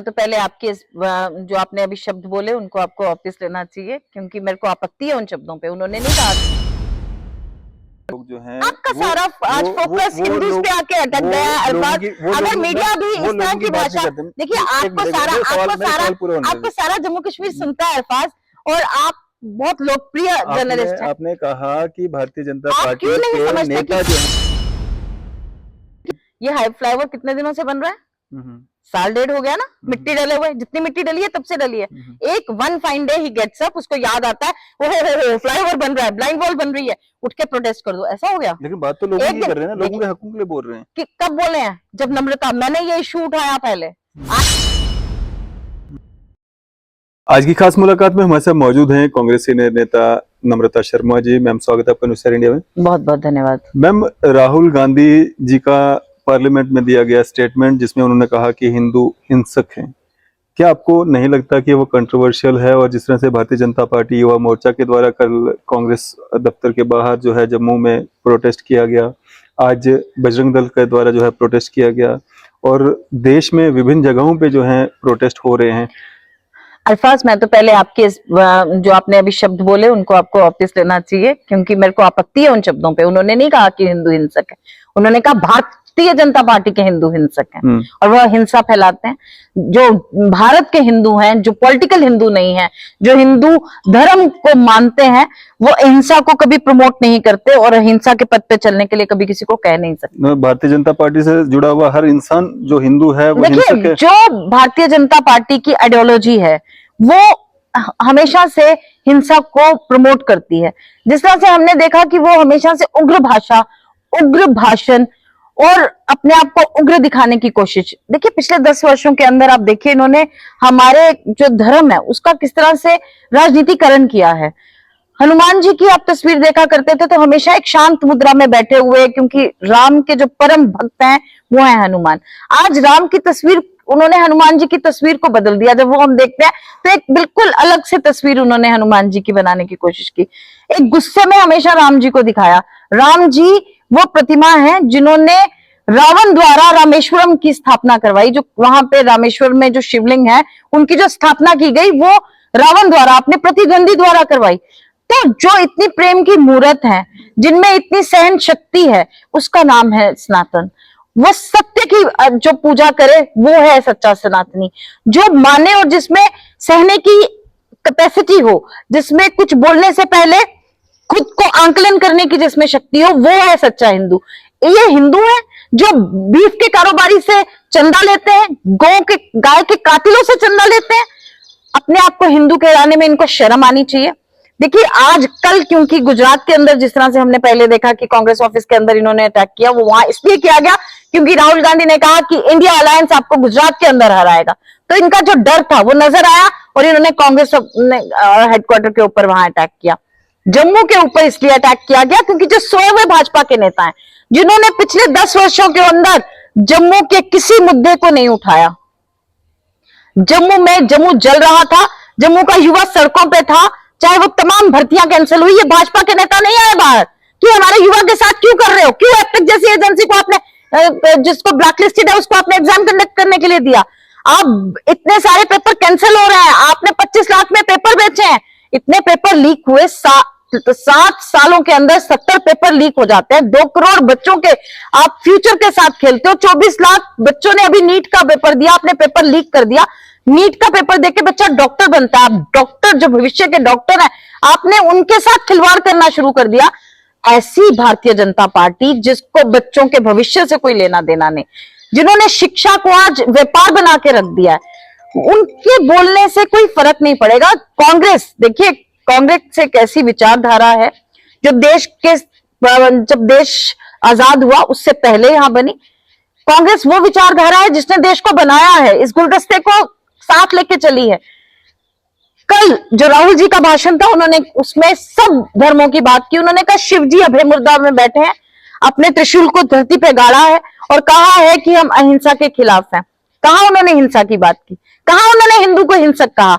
तो पहले आपके जो आपने अभी शब्द बोले उनको आपको वापस लेना चाहिए, क्योंकि मेरे को आपत्ति है उन शब्दों पे। उन्होंने नहीं कहा। लोग जो हैं आपका सारा आज फोकस हिंदूज पे आके अटक गया है अल्फाज। अगर मीडिया भी इस तरह की भाषा, देखिए आपको सारा जम्मू कश्मीर सुनता है अल्फाज, और आप बहुत लोकप्रिय जर्नलिस्ट हैं। आपने कहा कि भारतीय जनता पार्टी क्यों नहीं के समझते नेता जो हैं, ये हाई फ्लाईओवर कितने दिनों से बन रहा है? साल डेढ़ हो गया ना, मिट्टी डले हुए, जितनी मिट्टी डली है तब से डली है। एक one fine day he gets up, उसको याद आता है वो फ्लाईओवर बन रहा है, ब्लाइंड वॉल बन रही है, उठ के प्रोटेस्ट कर दो, ऐसा हो गया। लेकिन बात तो लोगों की कर रहे हैं ना, लोगों के हकों के लिए बोल रहे हैं। कि कब बोले हैं? जब नम्रता, मैंने ये इशू उठाया पहले। आज की खास मुलाकात में हमारे साथ मौजूद हैं कांग्रेस सीनियर नेता नम्रता शर्मा जी। मैम, स्वागत है आपका न्यूज़ इंडिया में। बहुत बहुत धन्यवाद। मैम, राहुल गांधी जी का पार्लियामेंट में दिया गया स्टेटमेंट जिसमें उन्होंने कहा कि हिंदू हिंसक हैं, क्या आपको नहीं लगता कि वो कंट्रोवर्शियल है? और जिस तरह से भारतीय जनता पार्टी युवा मोर्चा के द्वारा कल कांग्रेस दफ्तर के बाहर जो है जम्मू में प्रोटेस्ट किया गया, आज बजरंग दल के द्वारा जो है प्रोटेस्ट किया गया, और देश में विभिन्न जगहों पे जो है प्रोटेस्ट हो रहे हैं। अल्फाज, मैं तो पहले आपके जो आपने अभी शब्द बोले उनको आपको वापस लेना चाहिए, क्योंकि मेरे को आपत्ति है उन शब्दों पे। उन्होंने नहीं कहा कि हिंदू हिंसक है, उन्होंने कहा भारतीय जनता पार्टी के हिंदू हिंसक हैं, और वह हिंसा फैलाते हैं। जो भारत के हिंदू हैं, जो पॉलिटिकल हिंदू नहीं है, जो हिंदू धर्म को मानते हैं, वो हिंसा को कभी प्रमोट नहीं करते और हिंसा के पथ पे चलने के लिए कभी किसी को कह नहीं सकते। भारतीय जनता पार्टी से जुड़ा हुआ हर इंसान जो हिंदू है वो हिंसक है। जो भारतीय जनता पार्टी की आइडियोलॉजी है वो हमेशा से हिंसा को प्रमोट करती है। जिस तरह से हमने देखा कि वो हमेशा से उग्र भाषा, उग्र भाषण और अपने आप को उग्र दिखाने की कोशिश। देखिए, पिछले 10 वर्षों के अंदर आप देखिए इन्होंने हमारे जो धर्म है उसका किस तरह से राजनीतिकरण किया है। हनुमान जी की आप तस्वीर देखा करते थे तो हमेशा एक शांत मुद्रा में बैठे हुए, क्योंकि राम के जो परम भक्त हैं वो है हनुमान। आज राम की तस्वीर, उन्होंने हनुमान जी की तस्वीर को बदल दिया। जब वो हम देखते हैं तो एक बिल्कुल अलग से तस्वीर उन्होंने हनुमान जी की बनाने की कोशिश की। एक गुस्से में हमेशा राम जी को दिखाया। राम जी वो प्रतिमा है जिन्होंने रावण द्वारा रामेश्वरम की स्थापना करवाई। जो वहां पे रामेश्वर में जो शिवलिंग है उनकी जो स्थापना की गई वो रावण द्वारा, अपने प्रतिद्वंदी द्वारा करवाई। तो जो इतनी प्रेम की मूर्त है, जिनमें इतनी सहन शक्ति है, उसका नाम है सनातन। वो सत्य की जो पूजा करे वो है सच्चा सनातनी। जो माने और जिसमें सहने की कैपेसिटी हो, जिसमें कुछ बोलने से पहले खुद को आंकलन करने की जिसमें शक्ति हो, वो है सच्चा हिंदू। ये हिंदू है जो बीफ के कारोबारी से चंदा लेते हैं, गाय के कातिलों से चंदा लेते हैं। अपने आप को हिंदू कहलाने में इनको शर्म आनी चाहिए। देखिए, आज कल क्योंकि गुजरात के अंदर जिस तरह से हमने पहले देखा कि कांग्रेस ऑफिस के अंदर इन्होंने अटैक किया, वो वहां इसलिए किया गया क्योंकि राहुल गांधी ने कहा कि इंडिया अलायंस आपको गुजरात के अंदर हराएगा। तो इनका जो डर था वो नजर आया और इन्होंने कांग्रेस हेडक्वार्टर के ऊपर वहां अटैक किया। जम्मू के ऊपर इसलिए अटैक किया गया क्योंकि जो सोए हुए भाजपा के नेता हैं, जिन्होंने पिछले 10 वर्षों के अंदर जम्मू के किसी मुद्दे को नहीं उठाया। जम्मू जल रहा था, जम्मू का युवा सड़कों पे था, चाहे वो तमाम भर्तियां कैंसिल हुई। ये भाजपा के नेता नहीं आए बाहर कि हमारे युवा के साथ क्यों कर रहे हो, क्यों एपटेक जैसी एजेंसी को आपने, जिसको ब्लैकलिस्टेड है, उसको आपने एग्जाम कंडक्ट करने के लिए दिया। आप इतने सारे पेपर कैंसिल हो रहे हैं, आपने 25 लाख में पेपर बेचे हैं। इतने पेपर लीक हुए, 7 सालों के अंदर 70 पेपर लीक हो जाते हैं। 2 करोड़ बच्चों के आप फ्यूचर के साथ खेलते हो। 24 लाख बच्चों ने अभी नीट का पेपर दिया, आपने पेपर लीक कर दिया। नीट का पेपर देके बच्चा डॉक्टर बनता है, आप डॉक्टर, जो भविष्य के डॉक्टर हैं, आपने उनके साथ खिलवाड़ करना शुरू कर दिया। ऐसी भारतीय जनता पार्टी जिसको बच्चों के भविष्य से कोई लेना देना नहीं, जिन्होंने शिक्षा को आज व्यापार बना के रख दिया है, उनके बोलने से कोई फर्क नहीं पड़ेगा। कांग्रेस, देखिए कांग्रेस एक ऐसी विचारधारा है जो जब देश आजाद हुआ उससे पहले यहां बनी। कांग्रेस वो विचारधारा है जिसने देश को बनाया है, इस गुलदस्ते को साथ लेके चली है। कल जो राहुल जी का भाषण था, उन्होंने उसमें सब धर्मों की बात की। उन्होंने कहा शिव जी अभय मुर्दा में बैठे हैं, अपने त्रिशूल को धरती पे गाड़ा है और कहा है कि हम अहिंसा के खिलाफ हैं। कहा उन्होंने हिंसा की बात की? कहा उन्होंने हिंदू को हिंसक कहा?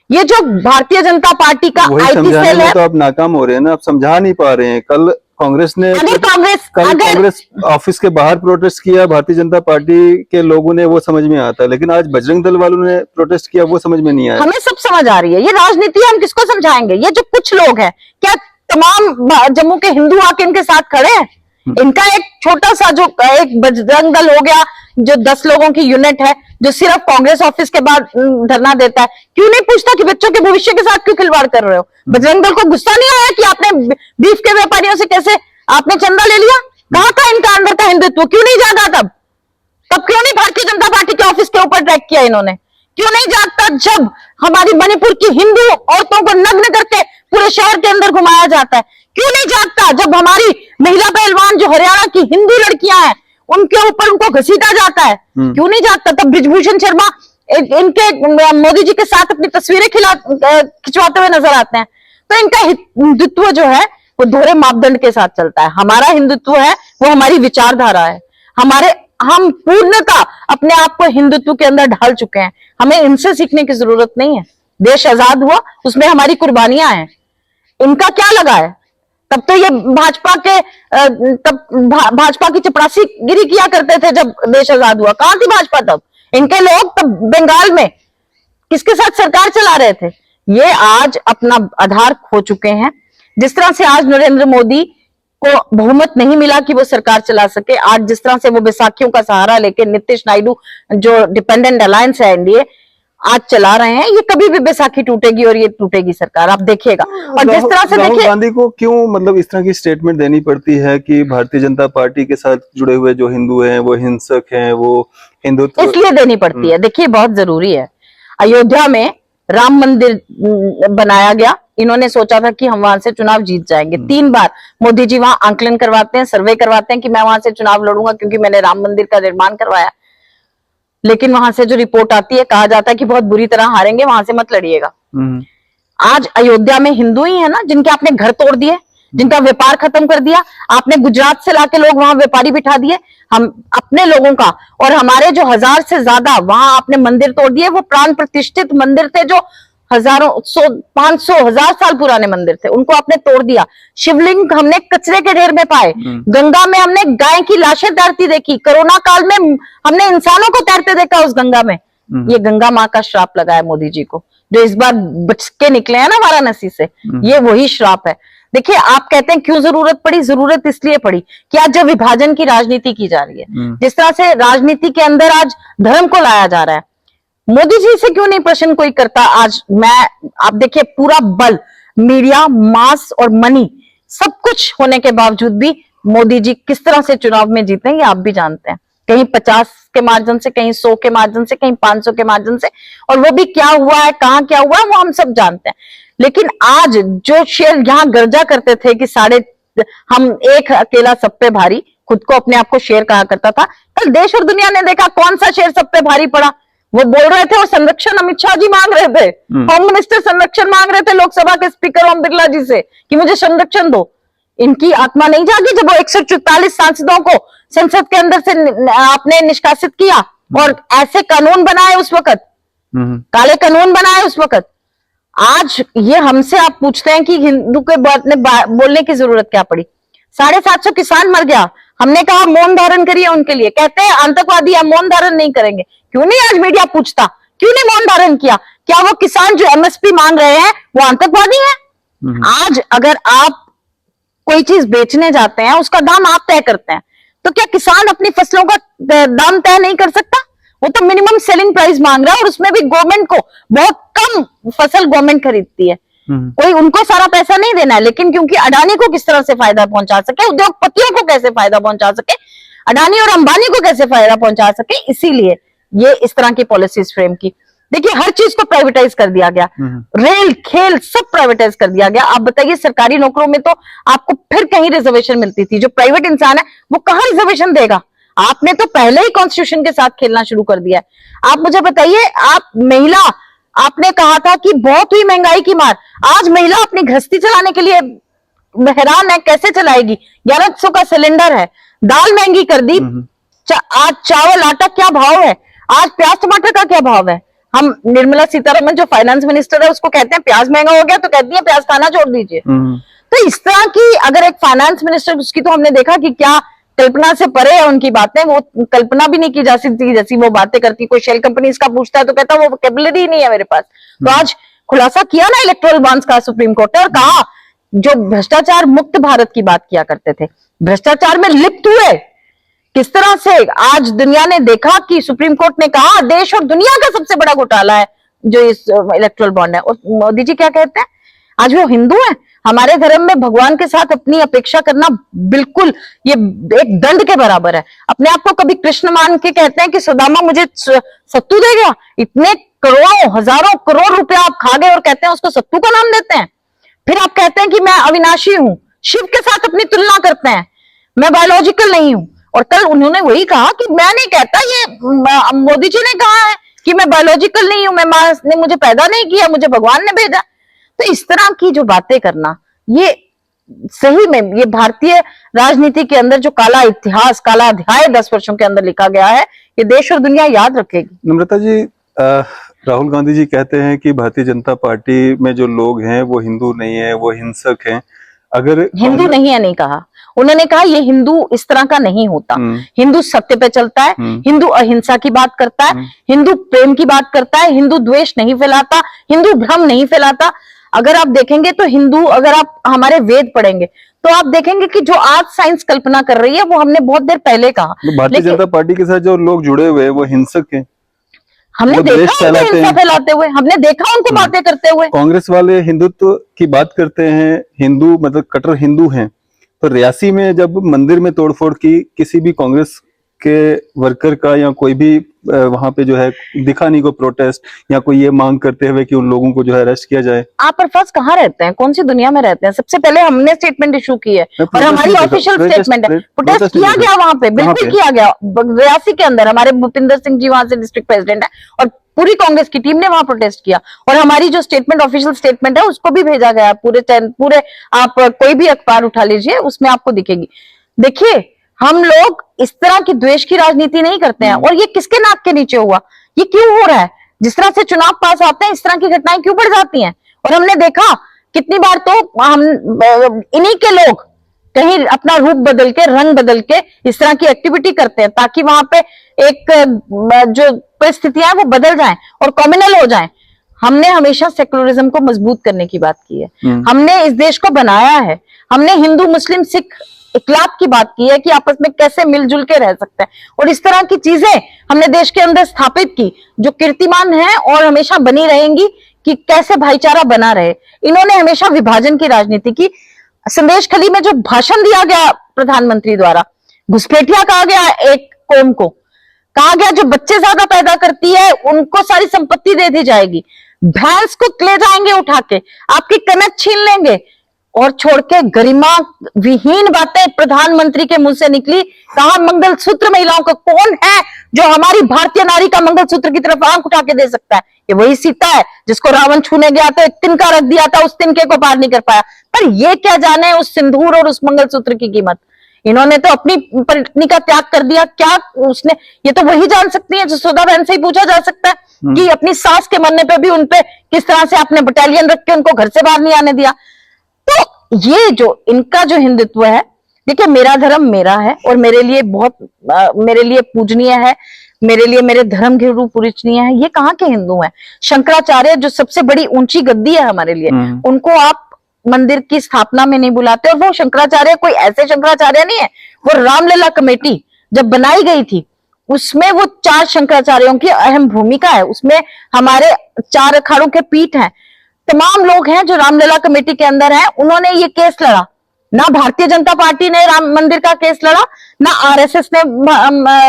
ये जो भारतीय जनता पार्टी का आईटी सेल है, तो आप नाकाम हो रहे हैं ना, आप समझा नहीं पा रहे हैं। कल कांग्रेस ने अगर कांग्रेस कल अगर कांग्रेस ऑफिस के बाहर प्रोटेस्ट किया, भारतीय जनता पार्टी के लोगों ने, वो समझ में आता है, लेकिन आज बजरंग दल वालों ने प्रोटेस्ट किया, वो समझ में नहीं आया। हमें सब समझ आ रही है, ये राजनीति है, हम किसको समझाएंगे। ये जो कुछ लोग हैं, क्या तमाम जम्मू के हिंदू आके इनके साथ खड़े हैं? इनका एक छोटा सा जो एक बजरंग दल हो गया, जो 10 लोगों की यूनिट है, जो सिर्फ कांग्रेस ऑफिस के बाद धरना देता है, क्यों नहीं पूछता कि बच्चों के भविष्य के साथ क्यों खिलवाड़ कर रहे हो? बजरंग दल को गुस्सा नहीं आया कि आपने बीफ के व्यापारियों से कैसे आपने चंदा ले लिया? कहां था इनका अंदर का हिंदुत्व? क्यों नहीं जागा तब? क्यों नहीं भारतीय जनता पार्टी के ऑफिस के ऊपर ट्रैक किया इन्होंने? क्यों नहीं जागता जब हमारी मणिपुर की हिंदू औरतों को नग्न करके पूरे शहर के अंदर घुमाया जाता है? क्यों नहीं जागता जब हमारी महिला पहलवान जो हरियाणा की हिंदू लड़कियां हैं उनके ऊपर उनको घसीटा जाता है? क्यों नहीं जागता तब? ब्रिजभूषण शर्मा इनके मोदी जी के साथ अपनी तस्वीरें खिंचवाते हुए नजर आते हैं। तो इनका हिंदुत्व जो है वो दोहरे मापदंड के साथ चलता है। हमारा हिंदुत्व है वो हमारी विचारधारा है, हम पूर्णतः अपने आप को हिंदुत्व के अंदर ढाल चुके हैं। हमें इनसे सीखने की जरूरत नहीं है। देश आजाद हुआ, उसमें हमारी कुर्बानियां हैं। इनका क्या लगा है? तब तो ये भाजपा की चपरासीगिरी किया करते थे जब देश आजाद हुआ। कहां थी भाजपा तब? इनके लोग तब बंगाल में किसके साथ सरकार चला रहे थे? ये आज अपना आधार खो चुके हैं। जिस तरह से आज नरेंद्र मोदी को बहुमत नहीं मिला कि वो सरकार चला सके, आज जिस तरह से वो बैसाखियों का सहारा लेके नीतीश नायडू जो डिपेंडेंट अलायंस है एनडीए आज चला रहे हैं, ये कभी भी बैसाखी टूटेगी और ये टूटेगी सरकार, आप देखिएगा। और जिस तरह से राहुल देखिए, गांधी को क्यों मतलब इस तरह की स्टेटमेंट देनी पड़ती है कि भारतीय जनता पार्टी के साथ जुड़े हुए जो हिंदू हैं वो हिंसक हैं, वो हिंदुत्व इसलिए देनी पड़ती है। देखिए बहुत जरूरी है। अयोध्या में राम मंदिर बनाया गया, इन्होंने सोचा था कि हम वहां से चुनाव जीत जाएंगे। 3 बार मोदी जी वहां आंकलन करवाते हैं, सर्वे करवाते हैं कि मैं वहां से चुनाव लड़ूंगा क्योंकि मैंने राम मंदिर का निर्माण करवाया। लेकिन वहां से जो रिपोर्ट आती है, कहा जाता है कि बहुत बुरी तरह हारेंगे, वहां से मत लड़िएगा। आज अयोध्या में हिंदू ही है ना जिनके आपने घर तोड़ दिए, जिनका व्यापार खत्म कर दिया। आपने गुजरात से लाके लोग वहां व्यापारी बिठा दिए, हम अपने लोगों का, और हमारे जो 1000 से ज्यादा वहां आपने मंदिर तोड़ दिए। वो प्राण प्रतिष्ठित मंदिर थे जो हजारों 500 1000 साल पुराने मंदिर थे, उनको आपने तोड़ दिया। शिवलिंग हमने कचरे के ढेर में पाए। गंगा में हमने गाय की लाशें तैरती देखी। कोरोना काल में हमने इंसानों को तैरते देखा उस गंगा में। ये गंगा माँ का श्राप लगा है मोदी जी को, जो इस बार बच के निकले हैं ना वाराणसी से, ये वही श्राप है। देखिए आप कहते हैं क्यों जरूरत पड़ी? जरूरत इसलिए पड़ी कि आज जो विभाजन की राजनीति की जा रही है, जिस तरह से राजनीति के अंदर आज धर्म को लाया जा रहा है, मोदी जी से क्यों नहीं प्रश्न कोई करता? आज आप देखिए पूरा बल, मीडिया, मास और मनी सब कुछ होने के बावजूद भी मोदी जी किस तरह से चुनाव में जीते हैं ये आप भी जानते हैं। कहीं 50 के मार्जिन से, कहीं 100 के मार्जिन से, कहीं 500 के मार्जिन से, और वो भी क्या हुआ है, कहां क्या हुआ है, वो हम सब जानते हैं। लेकिन आज जो शेर यहां गर्जा करते थे कि हम एक अकेला सब पे भारी, खुद को अपने आप को शेर कहा करता था, कल देश और दुनिया ने देखा कौन सा शेर सब पे भारी पड़ा। वो बोल रहे थे और संरक्षण अमित शाह जी मांग रहे थे, होम मिनिस्टर संरक्षण मांग रहे थे लोकसभा के स्पीकर ओम बिरला जी से कि मुझे संरक्षण दो। इनकी आत्मा नहीं जागी जब वो 144 सांसदों को संसद के अंदर से आपने निष्कासित किया और ऐसे कानून बनाए उस वक्त, काले कानून बनाए उस वक्त। आज ये हमसे आप पूछते हैं कि हिंदू के बोलने की जरूरत क्या पड़ी? 750 किसान मर गया, हमने कहा मौन धारण करिए उनके लिए। कहते हैं आतंकवादी हम मौन धारण नहीं करेंगे। क्यों नहीं आज मीडिया पूछता, क्यों नहीं मौन धारण किया? क्या वो किसान जो एमएसपी मांग रहे हैं वो आतंकवादी है? आज अगर आप कोई चीज बेचने जाते हैं उसका दाम आप तय करते हैं, तो क्या किसान अपनी फसलों का दाम तय नहीं कर सकता? वो तो मिनिमम सेलिंग प्राइस मांग रहा है, और उसमें भी गवर्नमेंट को बहुत कम फसल गवर्नमेंट खरीदती है। कोई उनको सारा पैसा नहीं देना है, लेकिन क्योंकि अडानी को किस तरह से फायदा पहुंचा सके, उद्योगपतियों को कैसे फायदा पहुंचा सके, अडानी और अंबानी को कैसे फायदा पहुंचा सके, इसीलिए ये इस तरह की पॉलिसीज फ्रेम की। देखिए हर चीज को प्राइवेटाइज कर दिया गया, रेल खेल सब प्राइवेटाइज कर दिया गया। आप बताइए सरकारी नौकरों में तो आपको फिर कहीं रिजर्वेशन मिलती थी, जो प्राइवेट इंसान है वो कहां रिजर्वेशन देगा? आपने तो पहले ही कॉन्स्टिट्यूशन के साथ खेलना शुरू कर दिया है। आप मुझे बताइए, आप महिला, आपने कहा था कि बहुत हुई महंगाई की मार, आज महिला अपनी गृहस्थी चलाने के लिए हैरान है, कैसे चलाएगी? 1100 का सिलेंडर है, दाल महंगी कर दी, आज चावल आटा क्या भाव है, आज प्याज टमाटर का क्या भाव है? हम निर्मला सीतारमण जो फाइनेंस मिनिस्टर है उसको कहते हैं प्याज महंगा हो गया, तो कहती है प्याज खाना छोड़ दीजिए। तो इस तरह की अगर एक फाइनेंस मिनिस्टर, उसकी तो हमने देखा कि क्या कल्पना से परे है उनकी बातें, वो कल्पना भी नहीं की जा सकती जैसी वो बातें करती। कोई शेल कंपनीज का पूछता है तो कहता वो वोकैबुलरी ही नहीं है मेरे पास। तो आज खुलासा किया ना इलेक्टोरल बॉन्ड्स का सुप्रीम कोर्ट ने, और कहा जो भ्रष्टाचार मुक्त भारत की बात किया करते थे, भ्रष्टाचार में लिप्त हुए। किस तरह से आज दुनिया ने देखा कि सुप्रीम कोर्ट ने कहा देश और दुनिया का सबसे बड़ा घोटाला है जो इस इलेक्टोरल बॉन्ड है। और मोदी जी क्या कहते हैं, आज वो हिंदू हैं। हमारे धर्म में भगवान के साथ अपनी अपेक्षा करना बिल्कुल ये एक दंड के बराबर है। अपने आप को कभी कृष्ण मान के कहते हैं कि सुदामा मुझे सत्तू दे गया, इतने करोड़ों हजारों करोड़ रुपया आप खा गए और कहते हैं उसको सत्तू का नाम देते हैं। फिर आप कहते हैं कि मैं अविनाशी हूं, शिव के साथ अपनी तुलना करते हैं, मैं बायोलॉजिकल नहीं हूं। और कल उन्होंने वही कहा कि मैं नहीं कहता, ये मोदी जी ने कहा है कि मैं बायोलॉजिकल नहीं हूं, मैं मां ने मुझे पैदा नहीं किया, मुझे भगवान ने भेजा। तो इस तरह की जो बातें करना, ये सही में ये भारतीय राजनीति के अंदर जो काला इतिहास, काला अध्याय 10 वर्षों के अंदर लिखा गया है, ये देश और दुनिया याद रखेगी। नम्रता जी, राहुल गांधी जी कहते हैं कि भारतीय जनता पार्टी में जो लोग हैं वो हिंदू नहीं है, वो हिंसक हैं। अगर हिंदू नहीं है नहीं कहा उन्होंने, कहा ये हिंदू इस तरह का नहीं होता। हिंदू सत्य पे चलता है, हिंदू अहिंसा की बात करता है, हिंदू प्रेम की बात करता है, हिंदू द्वेष नहीं फैलाता, हिंदू भ्रम नहीं फैलाता। अगर आप देखेंगे तो हिंदू, अगर आप हमारे वेद पढ़ेंगे तो आप देखेंगे कि जो आज साइंस कल्पना कर रही है वो हमने बहुत देर पहले कहा। भारतीय जनता पार्टी के साथ जो लोग जुड़े हुए हैं वो हिंसक हैं, हमने देखा उनको हिंसा फैलाते हुए, हमने देखा उनको बातें करते हुए। कांग्रेस वाले हिंदुत्व की बात करते हैं, हिंदू मतलब कट्टर हिंदू हैं। तो रियासी में जब मंदिर में तोड़फोड़ की, किसी भी कांग्रेस के वर्कर का या कोई भी वहां पे जो है दिखा नहीं को प्रोटेस्ट या कोई ये मांग करते हुए कि उन लोगों को जो है अरेस्ट किया जाए। आप अरफाज कहाँ रहते हैं, कौन सी दुनिया में रहते हैं? सबसे पहले हमने स्टेटमेंट इशू की है और हमारी ऑफिशियल स्टेटमेंट है। प्रोटेस्ट किया गया वहां पे, बिल्कुल किया गया रियासी के अंदर। हमारे भूपिंदर सिंह जी वहां से डिस्ट्रिक्ट प्रेसिडेंट है और पूरी कांग्रेस की टीम ने वहां प्रोटेस्ट किया। और हमारी जो स्टेटमेंट ऑफिशियल स्टेटमेंट है उसको भी भेजा गया पूरे आप कोई भी अखबार उठा लीजिए, उसमें आपको दिखेगी। देखिए, हम लोग इस तरह की द्वेष की राजनीति नहीं करते हैं। और ये किसके नाक के नीचे हुआ, ये क्यों हो रहा है? जिस तरह से चुनाव पास आते हैं इस तरह की घटनाएं क्यों बढ़ जाती हैं? और हमने देखा कितनी बार तो हम इन्हीं के लोग कहीं अपना रूप बदल के, रंग बदल के इस तरह की एक्टिविटी करते हैं ताकि वहां पे एक जो परिस्थितियां वो बदल जाएं और कम्युनल हो जाएं। हमने हमेशा सेकुलरिज्म को मजबूत करने की बात की है। हमने इस देश को बनाया है। हमने हिंदू मुस्लिम सिख इखलाक की बात की है कि आपस में कैसे मिलजुल के रह सकते हैं। और इस तरह की चीजें हमने देश के अंदर स्थापित की जो कीर्तिमान है और हमेशा बनी रहेंगी कि कैसे भाईचारा बना रहे। इन्होंने हमेशा विभाजन की राजनीति की। संदेश खली में जो भाषण दिया गया प्रधानमंत्री द्वारा, घुसपैठिया कहा गया एक कौम को, कहा गया जो बच्चे ज्यादा पैदा करती है उनको सारी संपत्ति दे दी जाएगी, भैंस को ले जाएंगे उठा के, आपकी कनक छीन लेंगे। और छोड़ के गरिमा विहीन बातें प्रधानमंत्री के मुंह से निकली। कहा मंगलसूत्र महिलाओं का, कौन है जो हमारी भारतीय नारी का मंगलसूत्र की तरफ आंख उठा के दे सकता है? ये वही सीता है जिसको रावण छूने गया तो एक तिनका रख दिया था, उस तिनके को पार नहीं कर पाया। पर ये क्या जाने उस सिंदूर और उस मंगलसूत्र की कीमत। इन्होंने तो अपनी पत्नी का त्याग कर दिया। क्या उसने, ये तो वही जान सकती है जसोदा बहन से ही पूछा जा सकता है कि अपनी सास के मरने पे भी उनपे किस तरह से आपने बटालियन रख के उनको घर से बाहर नहीं आने दिया। तो ये जो इनका जो हिंदुत्व है, देखिए मेरा धर्म मेरा है और मेरे लिए बहुत मेरे लिए पूजनीय है, मेरे लिए मेरे धर्म गुरु पूजनीय है। ये कहाँ के हिंदू हैं? शंकराचार्य जो सबसे बड़ी ऊंची गद्दी है हमारे लिए, उनको आप मंदिर की स्थापना में नहीं बुलाते। और वो शंकराचार्य कोई ऐसे शंकराचार्य नहीं है, वो रामलला कमेटी जब बनाई गई थी उसमें वो 4 शंकराचार्यों की अहम भूमिका है। उसमें हमारे 4 अखाड़ों के पीठ हैं, तमाम लोग हैं जो रामलला कमेटी के अंदर हैं। उन्होंने ये केस लड़ा। ना भारतीय जनता पार्टी ने राम मंदिर का केस लड़ा, ना आरएसएस ने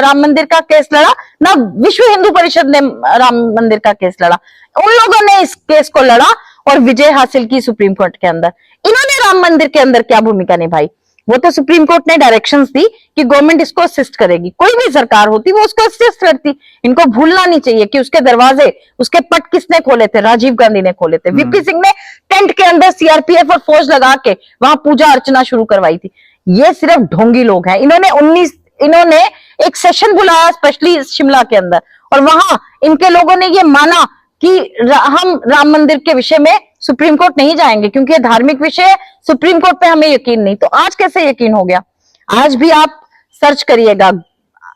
राम मंदिर का केस लड़ा, ना विश्व हिंदू परिषद ने राम मंदिर का केस लड़ा। उन लोगों ने इस केस को लड़ा और विजय हासिल की सुप्रीम कोर्ट के अंदर। इन्होंने राम मंदिर के अंदर क्या भूमिका निभाई? वो तो सुप्रीम कोर्ट ने डायरेक्शंस दी कि गवर्नमेंट इसको असिस्ट करेगी। कोई भी सरकार होती वो उसको असिस्ट करती। इनको भूलना नहीं चाहिए कि उसके दरवाजे, उसके पट किसने खोले थे? राजीव गांधी ने खोले थे। वीपी सिंह ने टेंट के अंदर सीआरपीएफ और फौज लगा के वहां पूजा अर्चना शुरू करवाई थी। ये सिर्फ ढोंगी लोग हैं। इन्होंने एक सेशन बुलाया स्पेशली शिमला के अंदर और वहां इनके लोगों ने ये माना कि हम राम मंदिर के विषय में सुप्रीम कोर्ट नहीं जाएंगे क्योंकि ये धार्मिक विषय है, सुप्रीम कोर्ट पे हमें यकीन नहीं। तो आज कैसे यकीन हो गया? आज भी आप सर्च करिएगा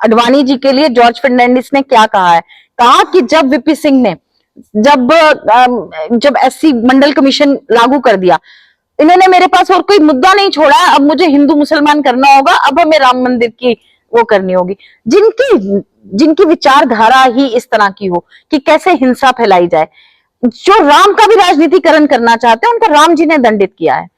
अडवाणी जी के लिए जॉर्ज फर्नांडिस ने क्या कहा है। कहा कि जब वीपी सिंह ने जब एससी मंडल कमीशन लागू कर दिया, इन्होंने मेरे पास और कोई मुद्दा नहीं छोड़ा है, अब मुझे हिंदू मुसलमान करना होगा, अब हमें राम मंदिर की वो करनी होगी। जिनकी विचारधारा ही इस तरह की हो कि कैसे हिंसा फैलाई जाए, जो राम का भी राजनीतिकरण करना चाहते हैं उनको राम जी ने दंडित किया है।